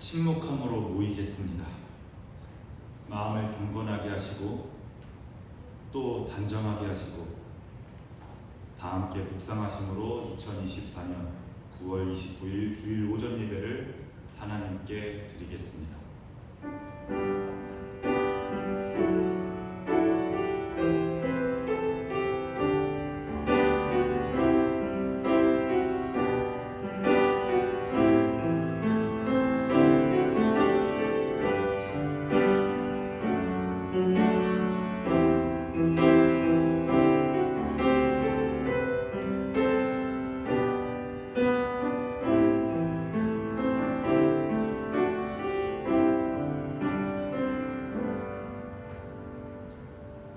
침묵함으로 모이겠습니다. 마음을 경건하게 하시고 또 단정하게 하시고 다 함께 묵상하심으로 2024년 9월 29일 주일 오전 예배를 하나님께 드리겠습니다.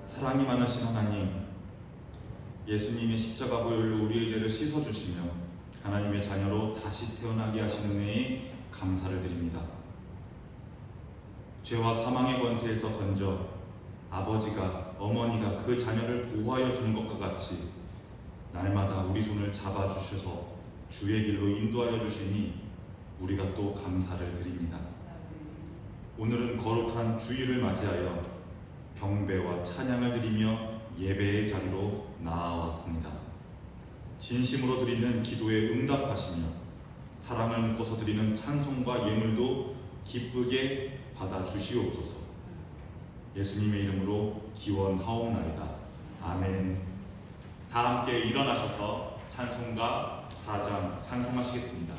사랑이 많으신 하나님, 예수님의 십자가 보혈로 우리의 죄를 씻어주시며 하나님의 자녀로 다시 태어나게 하신 은혜에 감사를 드립니다. 죄와 사망의 권세에서 건져 아버지가, 어머니가 그 자녀를 보호하여 주는 것과 같이 날마다 우리 손을 잡아주셔서 주의 길로 인도하여 주시니 우리가 또 감사를 드립니다. 오늘은 거룩한 주일을 맞이하여 경배와 찬양을 드리며 예배의 자리로 나아왔습니다. 진심으로 드리는 기도에 응답하시며 사랑을 묶어서 드리는 찬송과 예물도 기쁘게 받아주시옵소서. 예수님의 이름으로 기원하옵나이다. 아멘. 다 함께 일어나셔서 찬송가 4장 찬송하시겠습니다.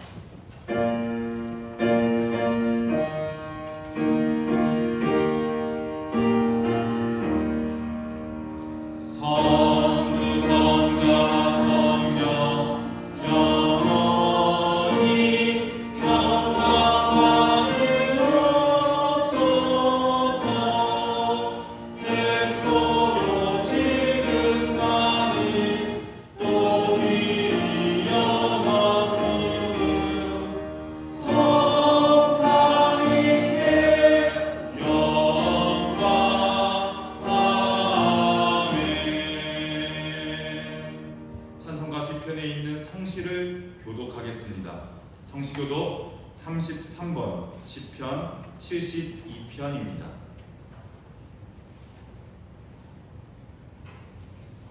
성시교독 33번 시편 72편입니다.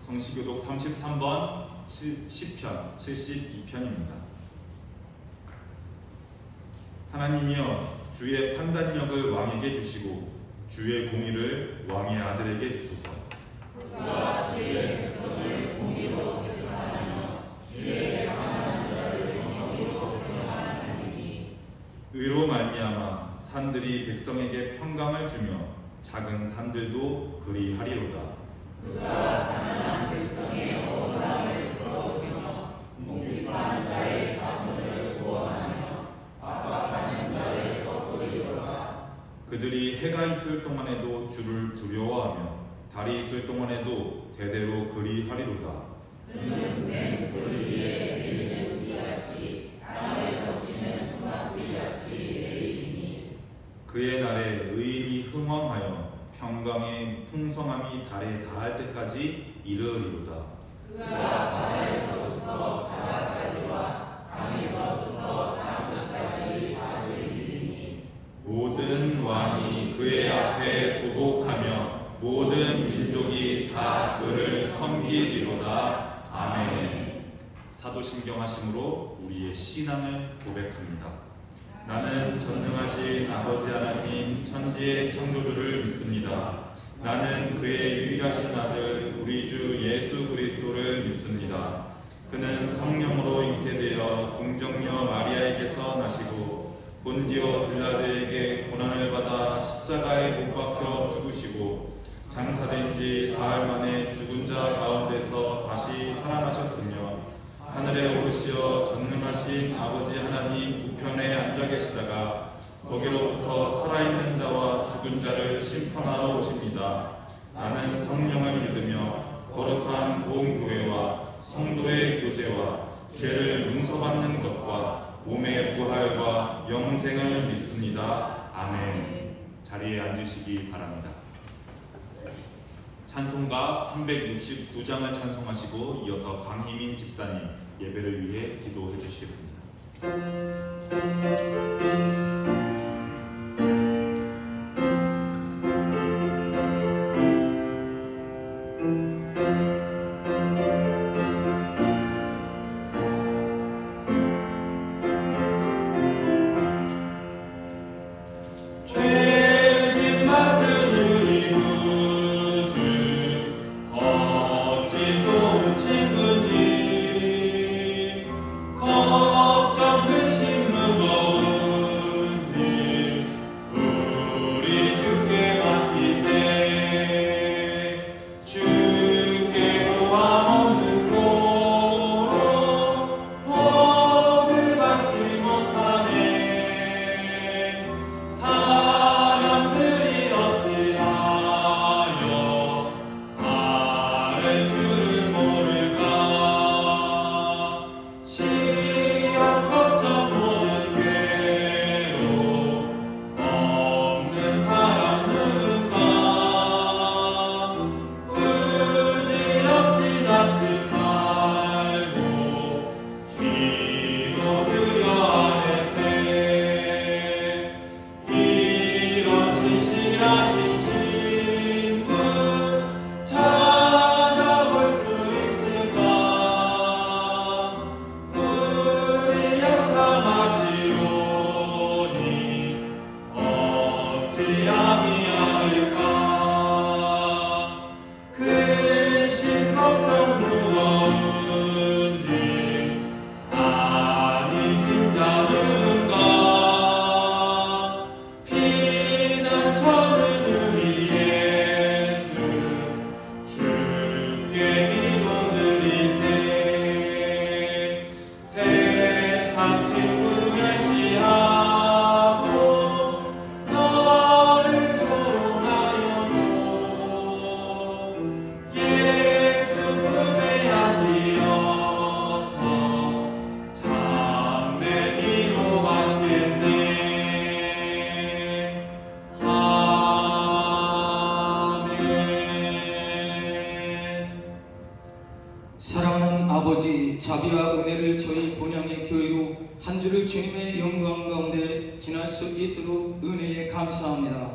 성시교독 33번 시편 72편입니다. 하나님이여, 주의 판단력을 왕에게 주시고 주의 공의를 왕의 아들에게 주소서. 그가 주의 백성을 공의로 재판하며 주의 강한 자를 정의로 재판하리니 의로 말미암아 산들이 백성에게 평강을 주며 작은 산들도 그리하리로다. 그가 가난한 백성의 억울함을 풀어주며 묵직한 자의 자손을 구원하며 압박하는 자를 꺾으리로다. 그들이 해가 있을 동안에도 주를 두려워하며 달이 있을 동안에도 대대로 그리하리로다. 그는 맨불 위에 내리는 비같이 땅에 적시는 소나기같이 내리리니 그의 날에 의인이 흥왕하여 평강의 풍성함이 달에 닿을 때까지 이르리로다. 그가 바다에서부터 바다까지와 강에서부터 땅끝까지 다스리리니 모든 왕이 그의 앞에 굴복하며 모든 민족이 다 그를 섬기리로다. 아멘. 사도신경하심으로 우리의 신앙을 고백합니다. 나는 전능하신 아버지 하나님 천지의 창조주를 믿습니다. 나는 그의 유일하신 아들 우리 주 예수 그리스도를 믿습니다. 그는 성령으로 잉태되어 동정녀 마리아에게서 나시고 본디오 빌라도에게 고난을 받아 십자가에 못 박혀 죽으시고 장사된 지 사흘 만에 죽은 자 가운데서 다시 살아나셨으며 하늘에 오르시어 전능하신 아버지 하나님 우편에 앉아 계시다가 거기로부터 살아있는 자와 죽은 자를 심판하러 오십니다. 나는 성령을 믿으며 거룩한 보험교회와 성도의 교제와 죄를 용서받는 것과 몸의 부활과 영생을 믿습니다. 아멘. 자리에 앉으시기 바랍니다. 찬송가 369장을 찬송하시고 이어서 강희민 집사님 예배를 위해 기도해 주시겠습니다. 자비와 은혜를 저희 본향의 교회로 한 주를 주님의 영광 가운데 지날 수 있도록 은혜에 감사합니다.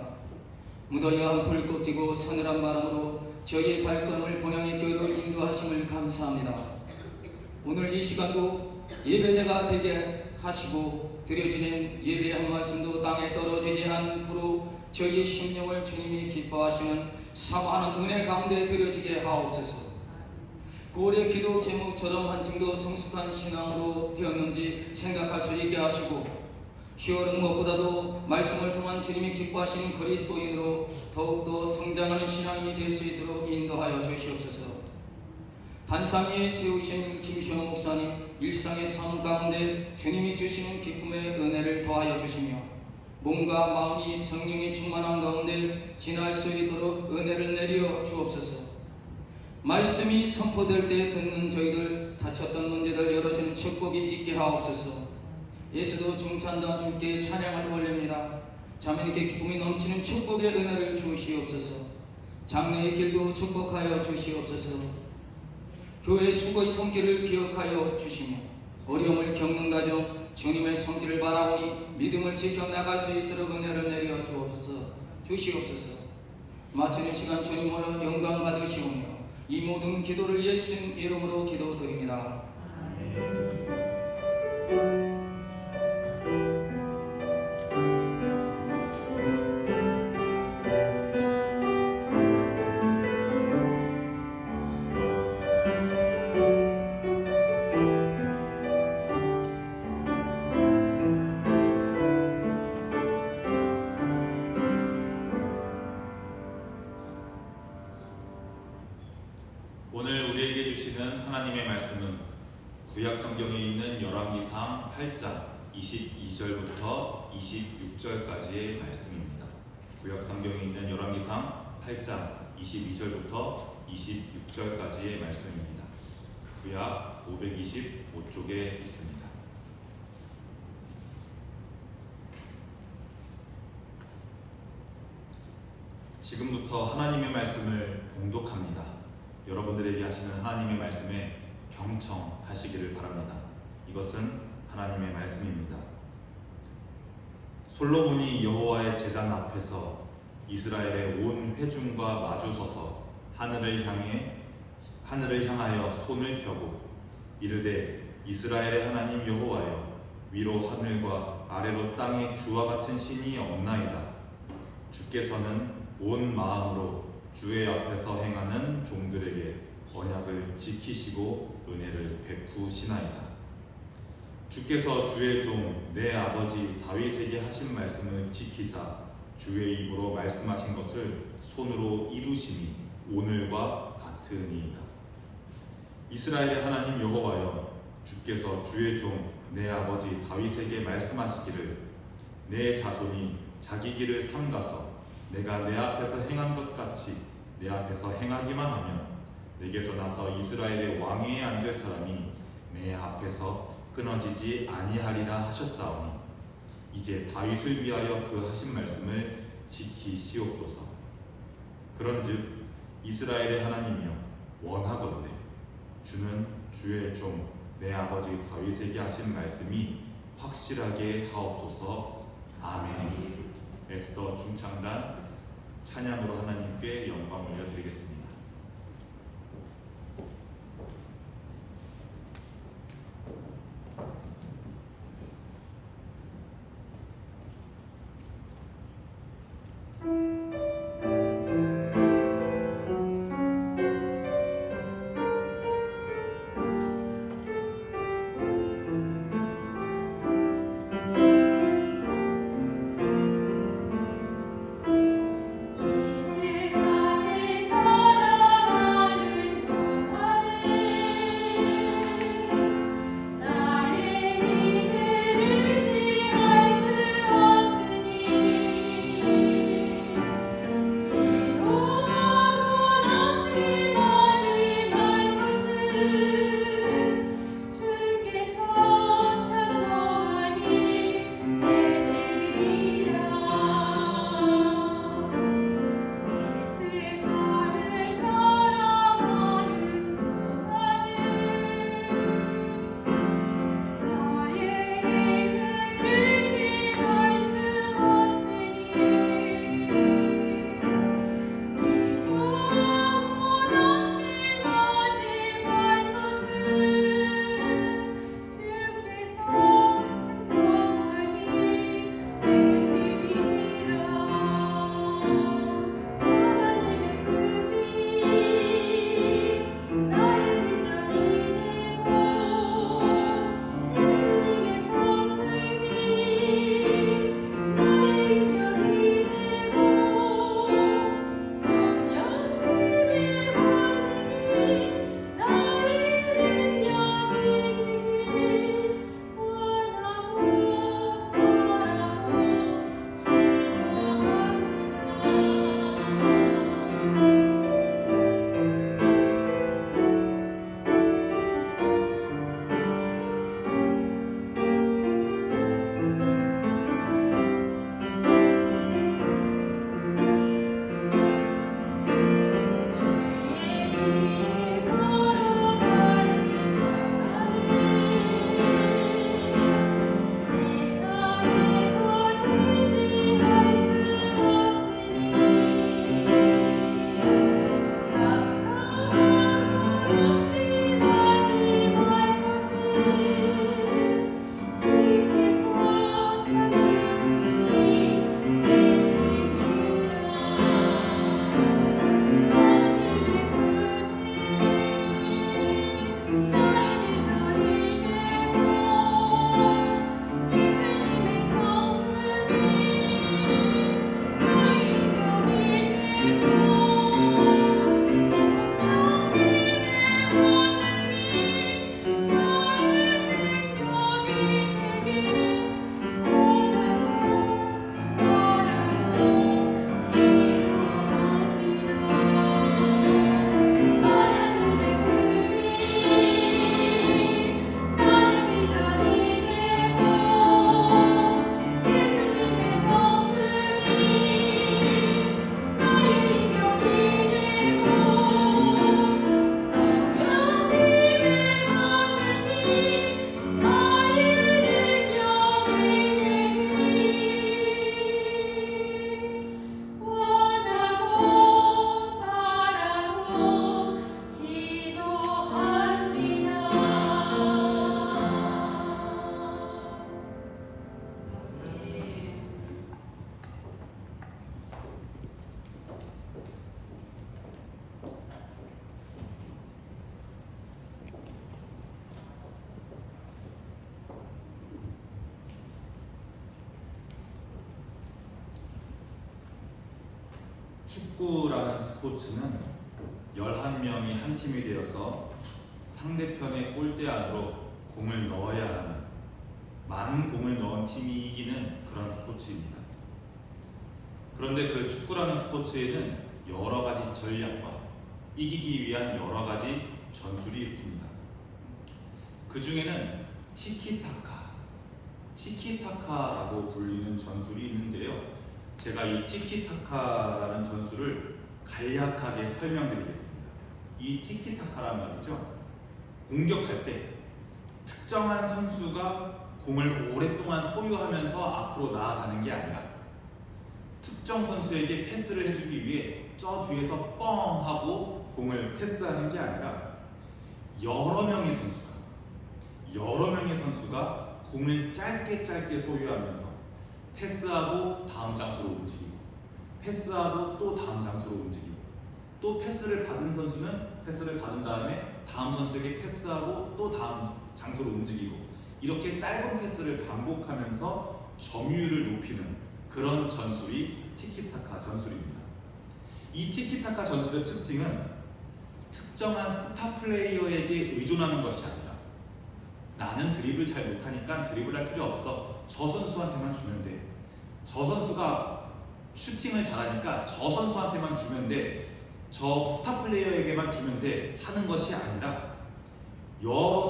무더위한 불꽃 튀고 서늘한 바람으로 저희의 발걸음을 본향의 교회로 인도하심을 감사합니다. 오늘 이 시간도 예배자가 되게 하시고 드려지는 예배의 한 말씀도 땅에 떨어지지 않도록 저희의 심령을 주님이 기뻐하시는 사모하는 은혜 가운데 드려지게 하옵소서. 9월의 기도 제목처럼 한층 더 성숙한 신앙으로 되었는지 생각할 수 있게 하시고 10월은 무엇보다도 말씀을 통한 주님이 기뻐하시는 그리스도인으로 더욱더 성장하는 신앙인이 될 수 있도록 인도하여 주시옵소서. 단상 위에 세우신 김시영 목사님 일상의 삶 가운데 주님이 주시는 기쁨의 은혜를 더하여 주시며 몸과 마음이 성령의 충만한 가운데 지날 수 있도록 은혜를 내려 주옵소서. 말씀이 선포될 때 듣는 저희들 다쳤던 문제들 열어주는 축복이 있게 하옵소서. 예수도 중찬다 주께 찬양을 올립니다. 자매님께 기쁨이 넘치는 축복의 은혜를 주시옵소서. 장래의 길도 축복하여 주시옵소서. 교회의 수고의 손길을 기억하여 주시며 어려움을 겪는 가정 주님의 손길을 바라보니 믿음을 지켜나갈 수 있도록 은혜를 내려 주시옵소서. 마치는 시간 주님으로 영광 받으시오며 이 모든 기도를 예수님 이름으로 기도드립니다. 오늘 우리에게 주시는 하나님의 말씀은 구약 성경에 있는 열왕기상 8장 22절부터 26절까지의 말씀입니다. 구약 성경에 있는 열왕기상 8장 22절부터 26절까지의 말씀입니다. 구약 525쪽에 있습니다. 지금부터 하나님의 말씀을 봉독합니다. 여러분들에게 하시는 하나님의 말씀에 경청하시기를 바랍니다. 이것은 하나님의 말씀입니다. 솔로몬이 여호와의 제단 앞에서 이스라엘의 온 회중과 마주서서 하늘을 향하여 손을 펴고 이르되 이스라엘의 하나님 여호와여 위로 하늘과 아래로 땅에 주와 같은 신이 없나이다. 주께서는 온 마음으로 주의 앞에서 행하는 종들에게 언약을 지키시고 은혜를 베푸시나이다. 주께서 주의 종 내 아버지 다윗에게 하신 말씀을 지키사 주의 입으로 말씀하신 것을 손으로 이루심이 오늘과 같으니이다. 이스라엘의 하나님 여호와여 주께서 주의 종 내 아버지 다윗에게 말씀하시기를 내 자손이 자기 길을 삼가서 내가 내 앞에서 행한 것 같이 내 앞에서 행하기만 하면 내게서 나서 이스라엘의 왕위에 앉을 사람이 내 앞에서 끊어지지 아니하리라 하셨사오니 이제 다윗을 위하여 그 하신 말씀을 지키시옵소서. 그런즉 이스라엘의 하나님이여 원하건대 주는 주의 종 내 아버지 다윗에게 하신 말씀이 확실하게 하옵소서. 아멘. 에스더 중창단 찬양으로 하나님께 영광 올려드리겠습니다. 이 세상에서 축구라는 스포츠는 11명이 한 팀이 되어서 상대편의 골대 안으로 공을 넣어야 하는, 많은 공을 넣은 팀이 이기는 그런 스포츠입니다. 그런데 그 축구라는 스포츠에는 여러 가지 전략과 이기기 위한 여러 가지 전술이 있습니다. 그 중에는 티키타카라고 불리는 전술이 있는데요. 제가 이 티키타카라는 전술을 간략하게 설명드리겠습니다. 이 티키타카란 말이죠. 공격할 때 특정한 선수가 공을 오랫동안 소유하면서 앞으로 나아가는 게 아니라 특정 선수에게 패스를 해주기 위해 저 뒤에서 뻥 하고 공을 패스하는 게 아니라 여러 명의 선수가 공을 짧게 소유하면서 패스하고 다음 장소로 움직이고, 패스하고 또 다음 장소로 움직이고, 또 패스를 받은 선수는 패스를 받은 다음에 다음 선수에게 패스하고 또 다음 장소로 움직이고, 이렇게 짧은 패스를 반복하면서 점유율을 높이는 그런 전술이 티키타카 전술입니다. 이 티키타카 전술의 특징은 특정한 스타 플레이어에게 의존하는 것이 아니라, 나는 드리블 잘 못하니까 드리블할 필요 없어, 저 선수한테만 주면 돼, 저 선수가 슈팅을 잘하니까 저 선수한테만 주면 돼, 저 스타 플레이어에게만 주면 돼 하는 것이 아니라 여러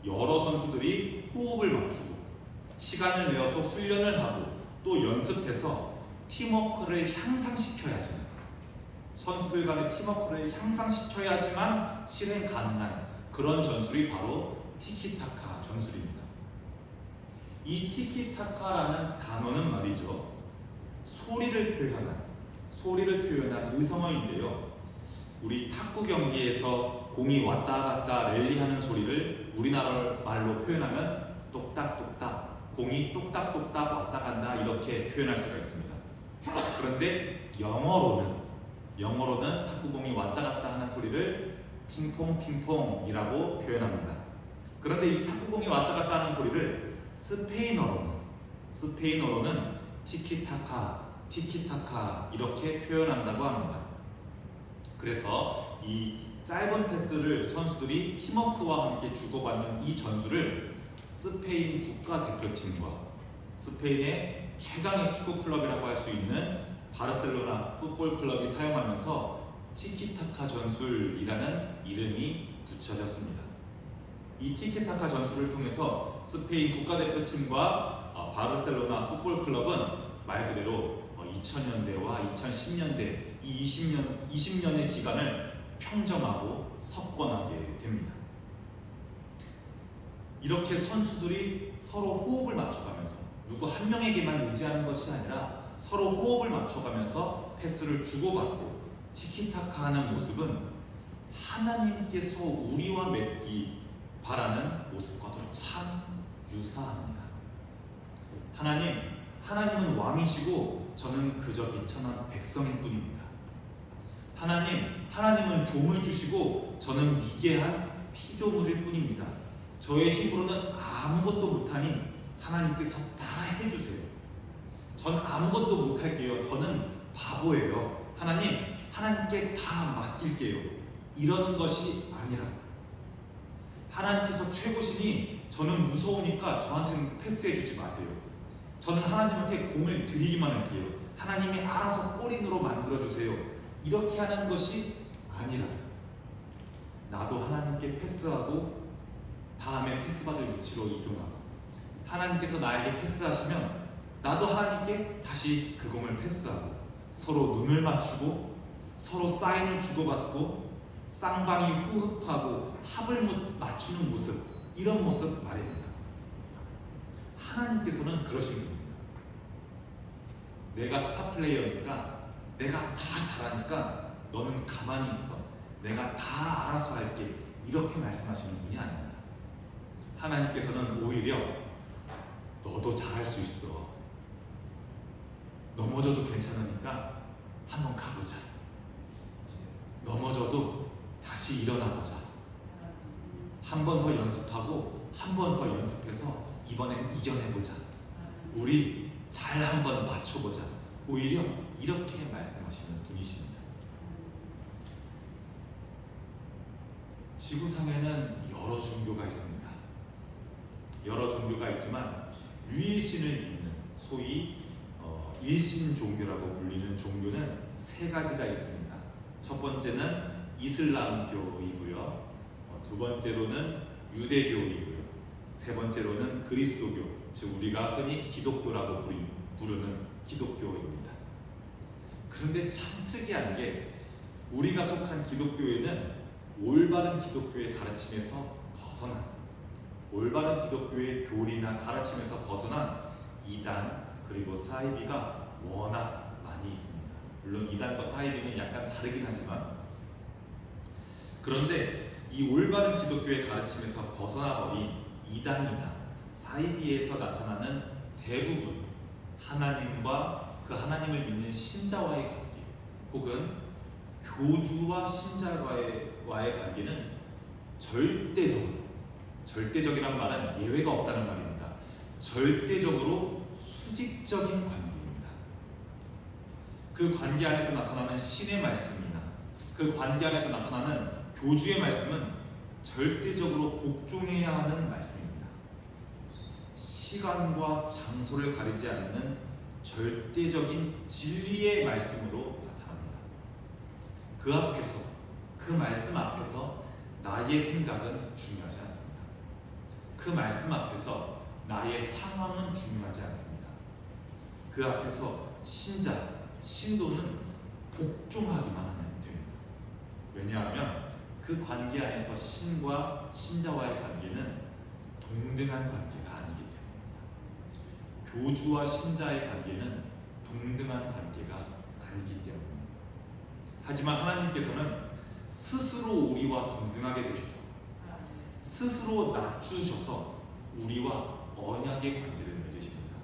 선수들이 호흡을 맞추고 시간을 내어서 훈련을 하고 또 연습해서 팀워크를 향상시켜야지만, 선수들 간의 팀워크를 향상시켜야지만 실행 가능한 그런 전술이 바로 티키타카 전술입니다. 이 티키타카라는 단어는 말이죠, 소리를 표현한 의성어인데요. 우리 탁구 경기에서 공이 왔다 갔다 랠리하는 소리를 우리나라 말로 표현하면 똑딱똑딱, 공이 똑딱똑딱 왔다 간다, 이렇게 표현할 수가 있습니다. 그런데 영어로는 탁구공이 왔다 갔다 하는 소리를 핑퐁핑퐁이라고 표현합니다. 그런데 이 탁구공이 왔다 갔다 하는 소리를 스페인어로는 티키타카 이렇게 표현한다고 합니다. 그래서 이 짧은 패스를 선수들이 팀워크와 함께 주고받는 이 전술을 스페인 국가대표팀과 스페인의 최강의 축구 클럽이라고 할 수 있는 바르셀로나 풋볼 클럽이 사용하면서 티키타카 전술이라는 이름이 붙여졌습니다. 이 티키타카 전술을 통해서 스페인 국가대표팀과 바르셀로나 풋볼 클럽은 말 그대로 2000년대와 2010년대 이 20년의 기간을 평정하고 석권하게 됩니다. 이렇게 선수들이 서로 호흡을 맞춰가면서 누구 한 명에게만 의지하는 것이 아니라 서로 호흡을 맞춰가면서 패스를 주고받고 티키타카하는 모습은 하나님께서 우리와 맺기 바라는 모습과도 참 유사합니다. 하나님은 왕이시고 저는 그저 미천한 백성일 뿐입니다. 하나님은 종을 주시고 저는 미개한 피조물일 뿐입니다. 저의 힘으로는 아무것도 못하니 하나님께서 다 해주세요. 전 아무것도 못할게요. 저는 바보예요. 하나님께 다 맡길게요. 이러는 것이 아니라, 하나님께서 최고시니 저는 무서우니까 저한테는 패스해 주지 마세요. 저는 하나님한테 공을 드리기만 할게요. 하나님이 알아서 골인으로 만들어주세요. 이렇게 하는 것이 아니라, 나도 하나님께 패스하고 다음에 패스받을 위치로 이동하고, 하나님께서 나에게 패스하시면 나도 하나님께 다시 그 공을 패스하고, 서로 눈을 맞추고 서로 사인을 주고받고 쌍방이 호흡하고 합을 맞추는 모습, 이런 모습 말입니다. 하나님께서는 그러신 분입니다. 내가 스타 플레이어니까, 내가 다 잘하니까 너는 가만히 있어, 내가 다 알아서 할게, 이렇게 말씀하시는 분이 아닙니다. 하나님께서는 오히려 너도 잘할 수 있어, 넘어져도 괜찮으니까 한번 가보자, 넘어져도 다시 일어나보자, 한 번 더 연습하고 한 번 더 연습해서 이번엔 이겨내보자, 우리 잘 한번 맞춰보자, 오히려 이렇게 말씀하시는 분이십니다. 지구상에는 여러 종교가 있습니다. 여러 종교가 있지만 유일신을 믿는 소위 일신 종교라고 불리는 종교는 세 가지가 있습니다. 첫 번째는 이슬람교이고요. 두 번째로는 유대교이고요. 세 번째로는 그리스도교, 즉 우리가 흔히 기독교라고 부르는 기독교입니다. 그런데 참 특이한 게 우리가 속한 기독교에는 올바른 기독교의 가르침에서 벗어난, 올바른 기독교의 교리나 가르침에서 벗어난 이단 그리고 사이비가 워낙 많이 있습니다. 물론 이단과 사이비는 약간 다르긴 하지만, 그런데 이 올바른 기독교의 가르침에서 벗어나버린 이단이나 사이비에서 나타나는 대부분 하나님과 그 하나님을 믿는 신자와의 관계, 혹은 교주와 신자와의 관계는 절대적이란 말은 예외가 없다는 말입니다. 절대적으로 수직적인 관계입니다. 그 관계 안에서 나타나는 신의 말씀이나 그 관계 안에서 나타나는 교주의 말씀은 절대적으로 복종해야 하는 말씀입니다. 시간과 장소를 가리지 않는 절대적인 진리의 말씀으로 나타납니다. 그 앞에서, 그 말씀 앞에서 나의 생각은 중요하지 않습니다. 그 말씀 앞에서 나의 상황은 중요하지 않습니다. 그 앞에서 신도는 복종하기만 하면 됩니다. 왜냐하면 그 관계 안에서 신과 신자와의 관계는 동등한 관계가 아니기 때문입니다. 교주와 신자의 관계는 동등한 관계가 아니기 때문입니다. 하지만 하나님께서는 스스로 우리와 동등하게 되셔서, 스스로 낮추셔서 우리와 언약의 관계를 맺으십니다.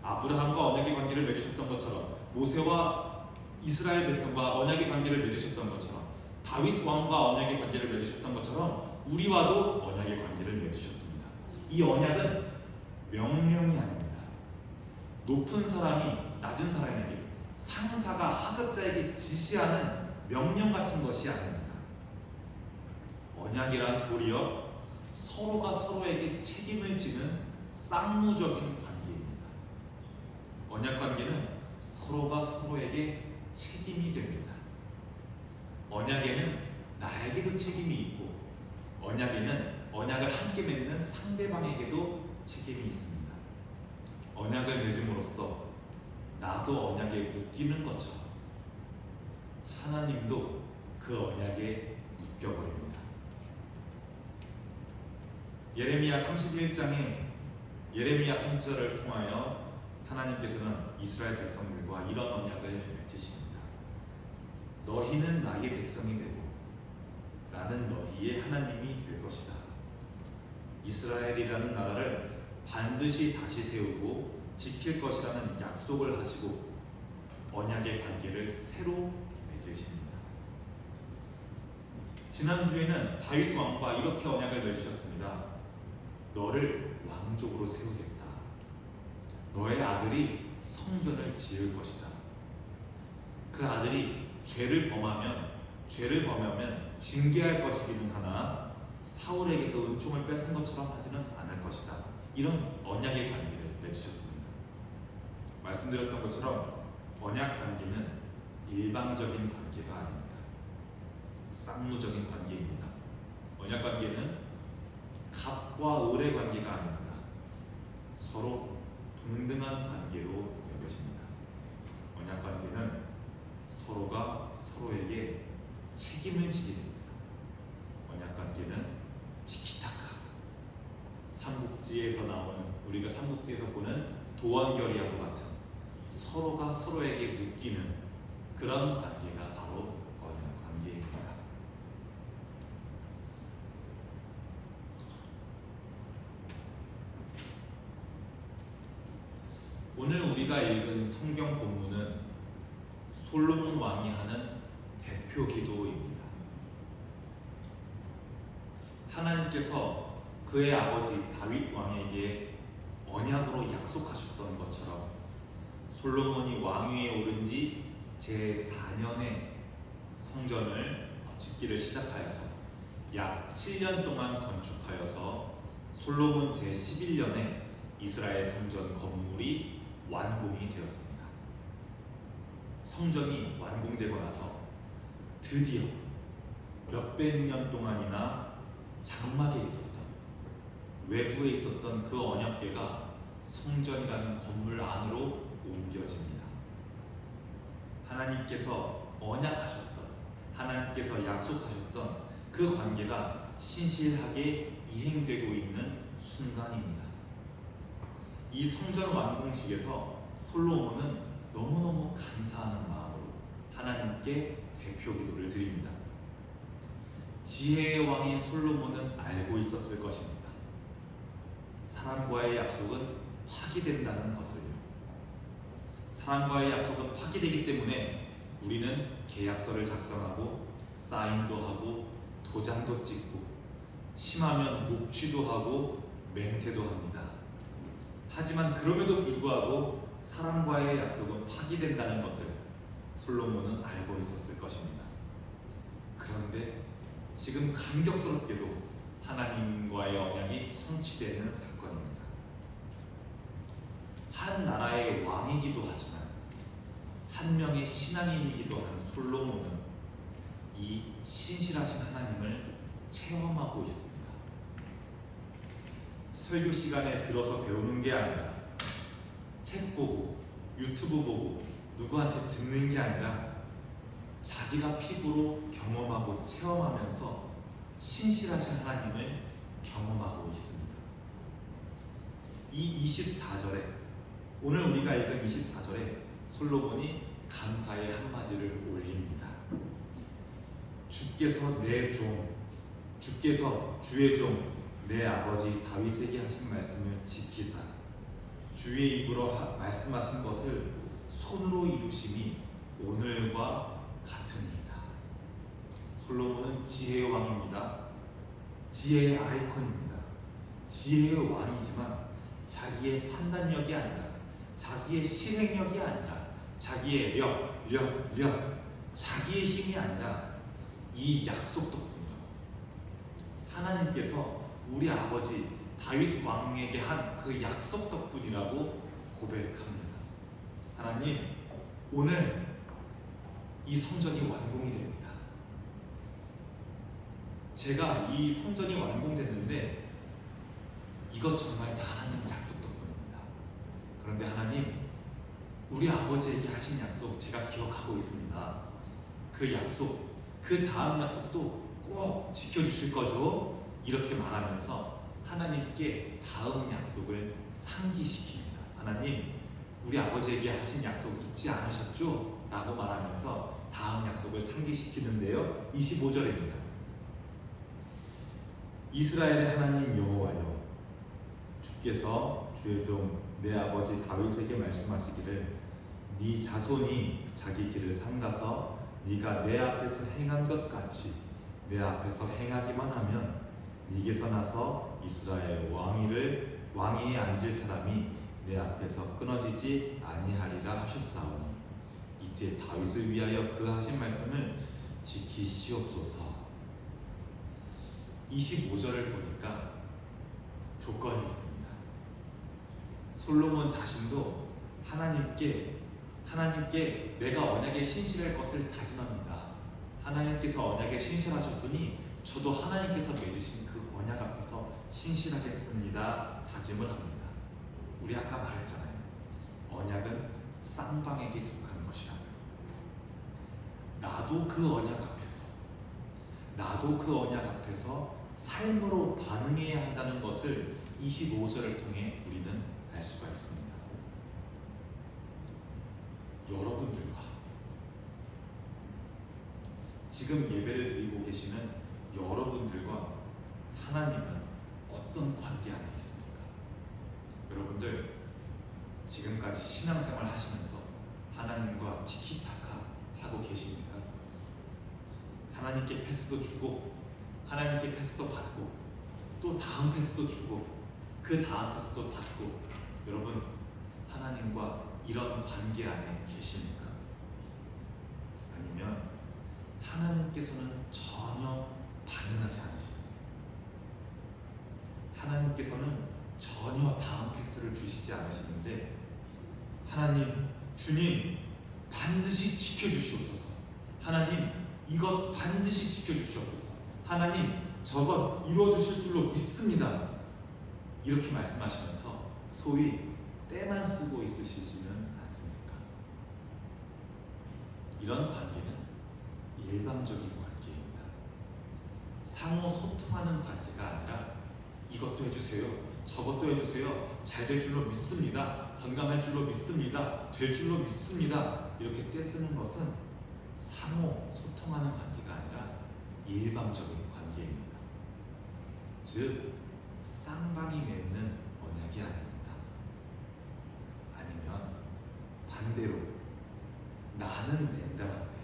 아브라함과 언약의 관계를 맺으셨던 것처럼, 모세와 이스라엘 백성과 언약의 관계를 맺으셨던 것처럼, 다윗 왕과 언약의 관계를 맺으셨던 것처럼 우리와도 언약의 관계를 맺으셨습니다. 이 언약은 명령이 아닙니다. 높은 사람이 낮은 사람에게, 상사가 하급자에게 지시하는 명령 같은 것이 아닙니다. 언약이란 도리어 서로가 서로에게 책임을 지는 쌍무적인 관계입니다. 언약 관계는 서로가 서로에게 책임이 됩니다. 언약에는 나에게도 책임이 있고, 언약을 함께 맺는 상대방에게도 책임이 있습니다. 언약을 맺음으로써 나도 언약에 묶이는 것처럼 하나님도 그 언약에 묶여버립니다. 예레미야 31장에 예레미야 선지자를 통하여 하나님께서는 이스라엘 백성들과 이런 언약을 맺으십니다. 너희는 나의 백성이 되고 나는 너희의 하나님이 될 것이다. 이스라엘이라는 나라를 반드시 다시 세우고 지킬 것이라는 약속을 하시고 언약의 관계를 새로 맺으십니다. 지난주에는 다윗 왕과 이렇게 언약을 맺으셨습니다. 너를 왕족으로 세우겠다. 너의 아들이 성전을 지을 것이다. 그 아들이 죄를 범하면 징계할 것이기는 하나 사울에게서 은총을 뺏은 것처럼 하지는 않을 것이다. 이런 언약의 관계를 맺으셨습니다. 말씀드렸던 것처럼 언약 관계는 일방적인 관계가 아닙니다. 쌍무적인 관계입니다. 언약 관계는 갑과 을의 관계가 아닙니다. 서로 동등한 관계로 여겨집니다. 언약 관계는 서로가 서로에게 책임을 지게 됩니다. 언약 관계는 티키타카, 삼국지에서 나오는, 우리가 삼국지에서 보는 도원결의와도 같은 서로가 서로에게 묶이는 그런 관계가 바로 언약 관계입니다. 오늘 우리가 읽은 성경 본문은 솔로몬 왕이 하는 대표 기도입니다. 하나님께서 그의 아버지 다윗 왕에게 언약으로 약속하셨던 것처럼 솔로몬이 왕위에 오른 지 제4년에 성전을 짓기를 시작하여서 약 7년 동안 건축하여서 솔로몬 제11년에 이스라엘 성전 건물이 완공이 되었습니다. 성전이 완공되고 나서 드디어 몇백 년 동안이나 장막에 있었던, 외부에 있었던 그 언약궤가 성전이라는 건물 안으로 옮겨집니다. 하나님께서 언약하셨던, 하나님께서 약속하셨던 그 관계가 신실하게 이행되고 있는 순간입니다. 이 성전 완공식에서 솔로몬은 너무너무 감사하는 마음으로 하나님께 대표 기도를 드립니다. 지혜의 왕인 솔로몬은 알고 있었을 것입니다. 사람과의 약속은 파기된다는 것을요. 사람과의 약속은 파기되기 때문에 우리는 계약서를 작성하고 사인도 하고 도장도 찍고 심하면 묵취도 하고 맹세도 합니다. 하지만 그럼에도 불구하고 사람과의 약속은 파기된다는 것을 솔로몬은 알고 있었을 것입니다. 그런데 지금 감격스럽게도 하나님과의 언약이 성취되는 사건입니다. 한 나라의 왕이기도 하지만 한 명의 신앙인이기도 한 솔로몬은 이 신실하신 하나님을 체험하고 있습니다. 설교 시간에 들어서 배우는 게 아니라 책 보고 유튜브 보고 누구한테 듣는 게 아니라 자기가 피부로 경험하고 체험하면서 신실하신 하나님을 경험하고 있습니다. 이 24절에, 오늘 우리가 읽은 24절에 솔로몬이 감사의 한마디를 올립니다. 주께서 주의 종 내 아버지 다윗에게 하신 말씀을 지키사 주의 입으로 말씀하신 것을 손으로 이루심이 오늘과 같으니이다. 솔로몬은 지혜의 왕입니다. 지혜의 아이콘입니다. 지혜의 왕이지만 자기의 판단력이 아니라, 자기의 실행력이 아니라, 자기의 자기의 힘이 아니라 이 약속 덕분이요, 하나님께서 우리 아버지 다윗 왕에게 한 그 약속 덕분이라고 고백합니다. 하나님, 오늘 이 성전이 완공이 됩니다. 제가 이 성전이 완공됐는데 이것 정말 다 하나님 약속 덕분입니다. 그런데 하나님, 우리 아버지에게 하신 약속 제가 기억하고 있습니다. 그 약속, 그 다음 약속도 꼭 지켜주실 거죠? 이렇게 말하면서 하나님께 다음 약속을 상기시킵니다. 하나님, 우리 아버지에게 하신 약속 잊지 않으셨죠? 라고 말하면서 다음 약속을 상기시키는데요. 25절입니다. 이스라엘의 하나님 여호와여, 주께서 주의 종 내 아버지 다윗에게 말씀하시기를 네 자손이 자기 길을 삼가서 네가 내 앞에서 행한 것 같이 내 앞에서 행하기만 하면 네게서 나서 이스라엘 왕위에 앉을 사람이 내 앞에서 끊어지지 아니하리라 하셨사오니 이제 다윗을 위하여 그 하신 말씀을 지키시옵소서. 25절을 보니까 조건이 있습니다. 솔로몬 자신도 하나님께 내가 언약에 신실할 것을 다짐합니다. 하나님께서 언약에 신실하셨으니 저도 하나님께서 맺으신 그 언약 앞에서 신실하겠습니다. 다짐을 합니다. 우리 아까 말했잖아요. 언약은 쌍방에게 속한 것이라고. 나도 그 언약 앞에서 삶으로 반응해야 한다는 것을 25절을 통해 우리는 알 수가 있습니다. 여러분들과 지금 예배를 드리고 계시는 여러분들과 하나님은 어떤 관계 안에 있습니까? 여러분들 지금까지 신앙생활 하시면서 하나님과 티키타카 하고 계십니까? 하나님께 패스도 주고 하나님께 패스도 받고 또 다음 패스도 주고 그 다음 패스도 받고, 여러분 하나님과 이런 관계 안에 계십니까? 아니면 하나님께서는 전혀 반응하지 않으십니까? 하나님께서는 전혀 다음 패스를 주시지 않으시는데, 하나님, 주님, 반드시 지켜주시옵소서. 하나님, 이것 반드시 지켜주시옵소서. 하나님, 저것 이루어주실 줄로 믿습니다. 이렇게 말씀하시면서 소위 때만 쓰고 있으시지는 않습니까? 이런 관계는 일방적인 관계입니다. 상호 소통하는 관계가 아니라 이것도 해주세요, 저것도 해주세요, 잘 될 줄로 믿습니다, 건강할 줄로 믿습니다, 될 줄로 믿습니다, 이렇게 떼쓰는 것은 상호 소통하는 관계가 아니라 일방적인 관계입니다. 즉 쌍방이 맺는 언약이 아닙니다. 아니면 반대로 나는 낸다는데,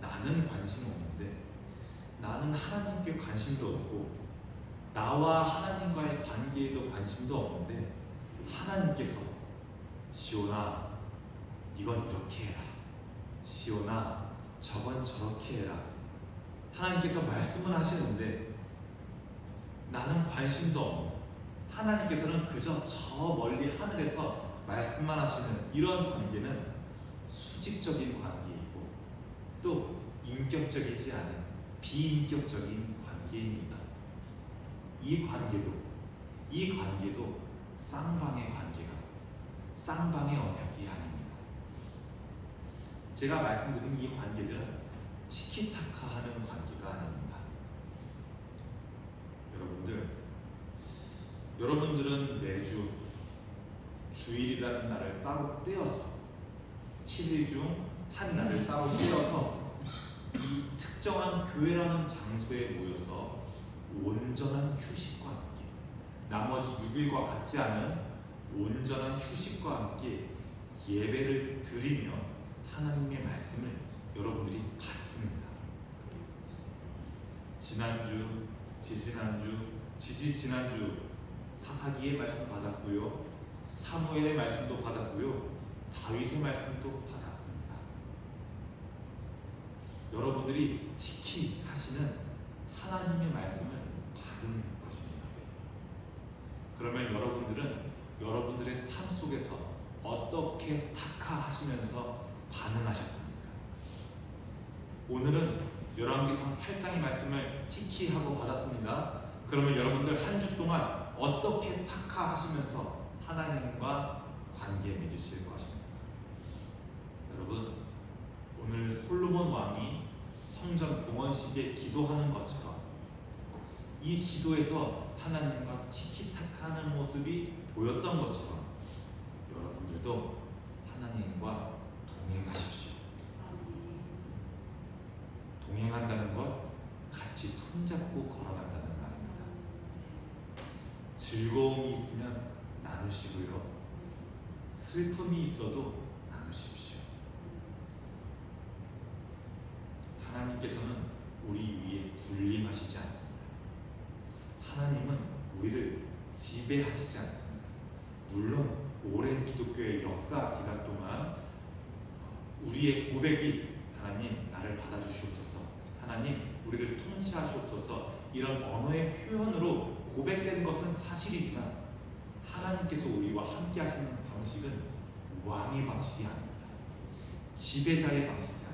나는 관심 없는데, 나는 하나님께 관심도 없고 나와 하나님과의 관계에도 관심도 없는데, 하나님께서 시온아 이건 이렇게 해라, 시온아 저건 저렇게 해라, 하나님께서 말씀은 하시는데 나는 관심도 없는, 하나님께서는 그저 저 멀리 하늘에서 말씀만 하시는 이런 관계는 수직적인 관계이고 또 인격적이지 않은 비인격적인 관계입니다. 이 관계도 쌍방의 관계가, 쌍방의 언약이 아닙니다. 제가 말씀드린 이 관계들은 티키타카하는 관계가 아닙니다. 여러분들은 매주 주일이라는 날을 따로 떼어서 7일 중 한 날을 따로 떼어서 이 특정한 교회라는 장소에 모여서 온전한 휴식과 함께, 나머지 6일과 같지 않은 온전한 휴식과 함께 예배를 드리며 하나님의 말씀을 여러분들이 받습니다. 지난주, 지지난주 사사기의 말씀 받았고요, 사무엘의 말씀도 받았고요, 다윗의 말씀도 받았습니다. 여러분들이 특히 하시는 하나님의 말씀을 받은 것입니다. 그러면 여러분들은 여러분들의 삶 속에서 어떻게 타카하시면서 반응하셨습니까? 오늘은 열왕기상 8장의 말씀을 티키하고 받았습니다. 그러면 여러분들 한 주 동안 어떻게 타카하시면서 하나님과 관계 맺으실 것입니까? 여러분, 오늘 솔로몬 왕이 성전 봉헌식에 기도하는 것처럼 이 기도에서 하나님과 티키타카하는 모습이 보였던 것처럼 여러분들도 하나님과 동행하십시오. 동행한다는 것, 같이 손잡고 걸어간다는 말입니다. 즐거움이 있으면 나누시고요, 슬픔이 있어도 나누십시오. 하나님께서는 우리 위에 군림하시지 않습니다. 하나님은 우리를 지배하시지 않습니다. 물론 오랜 기독교의 역사 기간 동안 우리의 고백이 하나님 나를 받아주시옵소서, 하나님 우리를 통치하시옵소서, 이런 언어의 표현으로 고백된 것은 사실이지만 하나님께서 우리와 함께 하시는 방식은 왕의 방식이 아닙니다. 지배자의 방식이 아닙니다.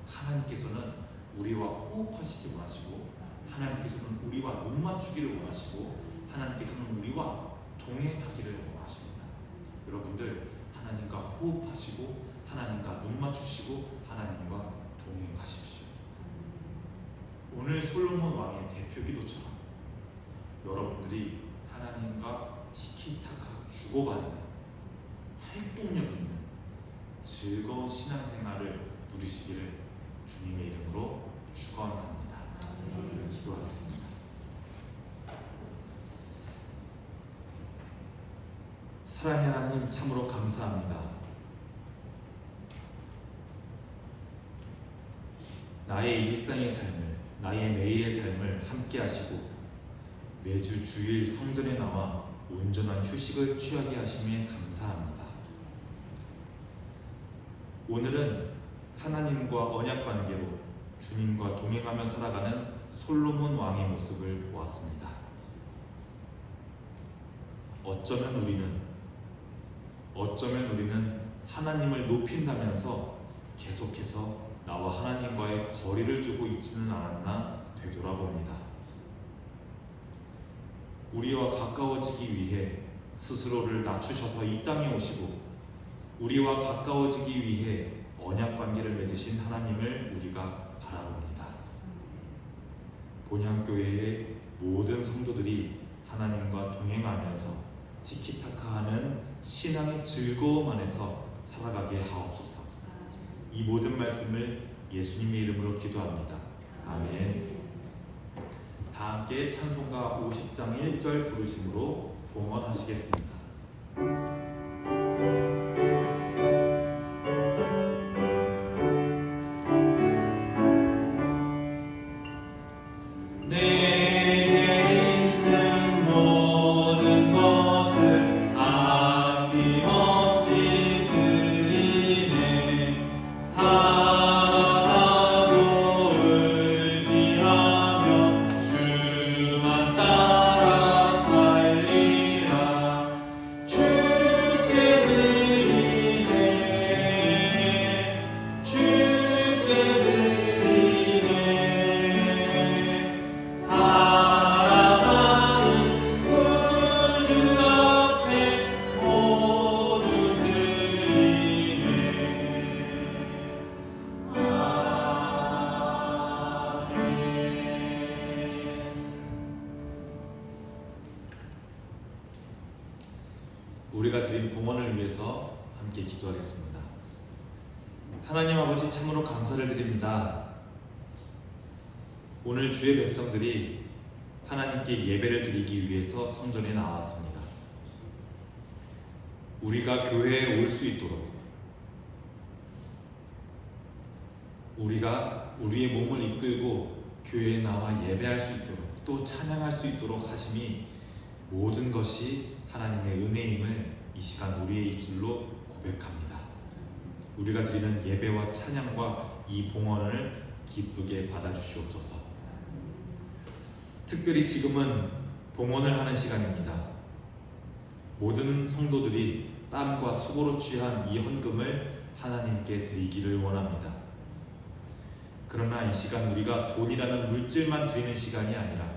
하나님께서는 우리와 호흡하시기 원하시고, 하나님께서는 우리와 눈 맞추기를 원하시고, 하나님께서는 우리와 동행하기를 원하십니다. 여러분들 하나님과 호흡하시고, 하나님과 눈 맞추시고, 하나님과 동행하십시오. 오늘 솔로몬 왕의 대표 기도처럼 여러분들이 하나님과 티키타카 주고받는 활동력 있는 즐거운 신앙생활을 누리시기를 주님의 이름으로 축원합니다. 기도하겠습니다. 사랑의 하나님, 참으로 감사합니다. 나의 일상의 삶을, 나의 매일의 삶을 함께 하시고 매주 주일 성전에 나와 온전한 휴식을 취하게 하심에 감사합니다. 오늘은 하나님과 언약 관계로 주님과 동행하며 살아가는 솔로몬 왕의 모습을 보았습니다. 어쩌면 우리는 하나님을 높인다면서 계속해서 나와 하나님과의 거리를 두고 있지는 않았나 되돌아봅니다. 우리와 가까워지기 위해 스스로를 낮추셔서 이 땅에 오시고 우리와 가까워지기 위해 언약 관계를 맺으신 하나님을 우리가 바라봅니다. 본향교회의 모든 성도들이 하나님과 동행하면서 티키타카하는 신앙의 즐거움 안에서 살아가게 하옵소서. 이 모든 말씀을 예수님의 이름으로 기도합니다. 아멘. 다 함께 찬송가 50장 1절 부르심으로 봉헌하시겠습니다. 우리가 드린 봉헌을 위해서 함께 기도하겠습니다. 하나님 아버지, 참으로 감사를 드립니다. 오늘 주의 백성들이 하나님께 예배를 드리기 위해서 성전에 나왔습니다. 우리가 교회에 올 수 있도록, 우리가 우리의 몸을 이끌고 교회에 나와 예배할 수 있도록, 또 찬양할 수 있도록 하심이 모든 것이 하나님의 은혜임을 이 시간 우리의 입술로 고백합니다. 우리가 드리는 예배와 찬양과 이 봉헌을 기쁘게 받아주시옵소서. 특별히 지금은 봉헌을 하는 시간입니다. 모든 성도들이 땀과 수고로 취한 이 헌금을 하나님께 드리기를 원합니다. 그러나 이 시간 우리가 돈이라는 물질만 드리는 시간이 아니라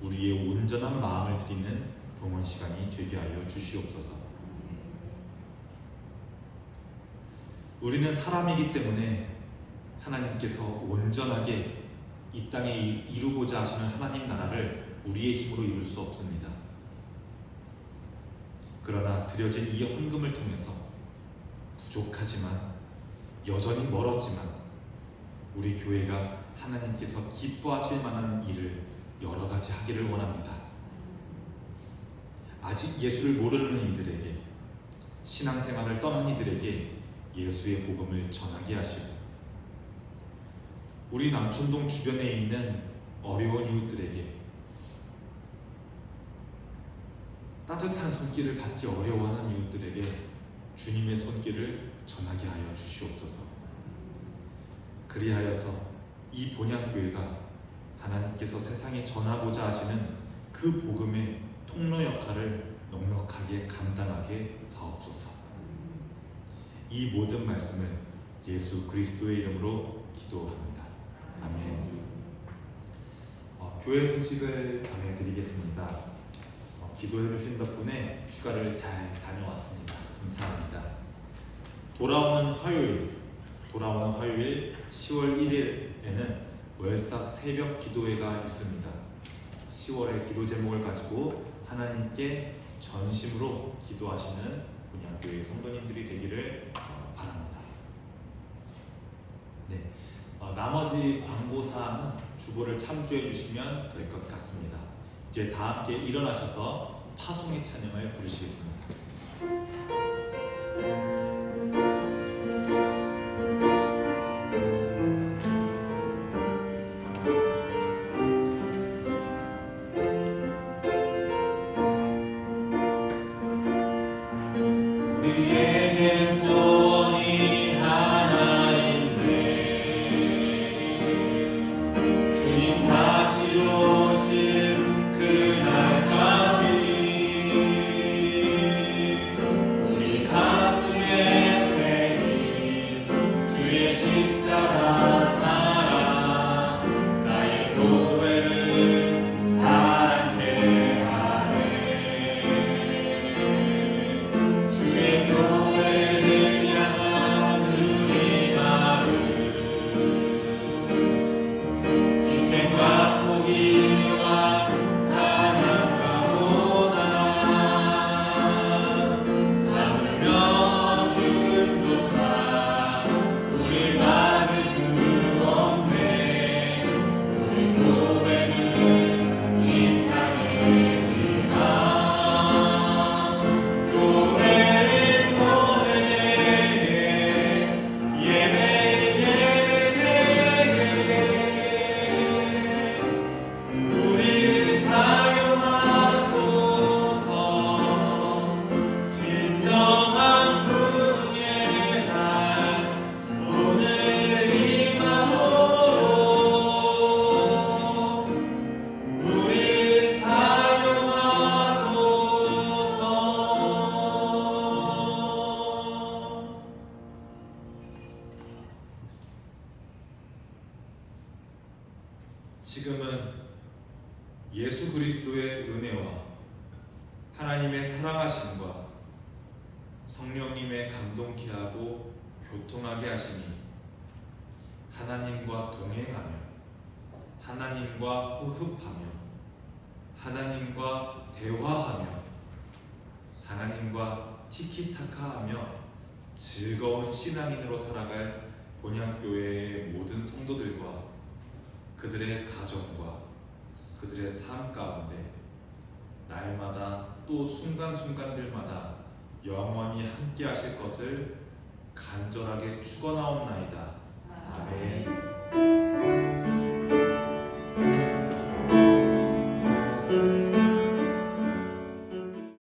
우리의 온전한 마음을 드리는 봉헌 시간이 되게 하여 주시옵소서. 우리는 사람이기 때문에 하나님께서 온전하게 이 땅에 이루고자 하시는 하나님 나라를 우리의 힘으로 이룰 수 없습니다. 그러나 드려진 이 헌금을 통해서 부족하지만 여전히 멀었지만 우리 교회가 하나님께서 기뻐하실 만한 일을 여러 가지 하기를 원합니다. 아직 예수를 모르는 이들에게, 신앙생활을 떠난 이들에게 예수의 복음을 전하게 하시고, 우리 남천동 주변에 있는 어려운 이웃들에게 따뜻한 손길을 받기 어려워하는 이웃들에게 주님의 손길을 전하게 하여 주시옵소서. 그리하여서 이 본향교회가 하나님께서 세상에 전하고자 하시는 그 복음의 통로 역할을 넉넉하게 감당하게 하옵소서. 이 모든 말씀을 예수 그리스도의 이름으로 기도합니다. 아멘. 교회 소식을 전해드리겠습니다. 기도해 주신 덕분에 휴가를 잘 다녀왔습니다. 감사합니다. 돌아오는 화요일 10월 1일에는 월삭 새벽 기도회가 있습니다. 10월의 기도 제목을 가지고 하나님께 전심으로 기도하시는 본향교회 성도님들이 되기를 바랍니다. 네, 나머지 광고사항은 주보를 참조해 주시면 될 것 같습니다. 이제 다 함께 일어나셔서 파송의 찬양을 부르시겠습니다. 우리에겐 소원이 하나 있네. 주님 다시 오실 그날까지 우리 가슴에 새긴 주의 십자가 사랑, 나의 교회를 사랑케 하네. 주의 교회를 향한 우리 마음, 희생과 포기와 가난과 고난, 하물며 죽음조차 우릴 막을 수 없네. 우리 교회는 이 땅의 희망, 교회를 교회에게 예배 예배되게 우리를 사용하소서. 진정한 부흥의 날 오늘 임하도록 우리를 사용하소서. 지금은 예수 그리스도의 은혜와 하나님의 사랑하심과 성령님의 감동케 하고 교통하게 하시니 하나님과 동행하며 하나님과 호흡하며 하나님과 대화하며 하나님과 티키타카하며 즐거운 신앙인으로 살아갈 본향교회의 모든 성도들과 그들의 가정과 그들의 삶 가운데 날마다 또 순간순간들마다 영원히 함께 하실 것을 간절하게 축원하옵나이다. 아멘.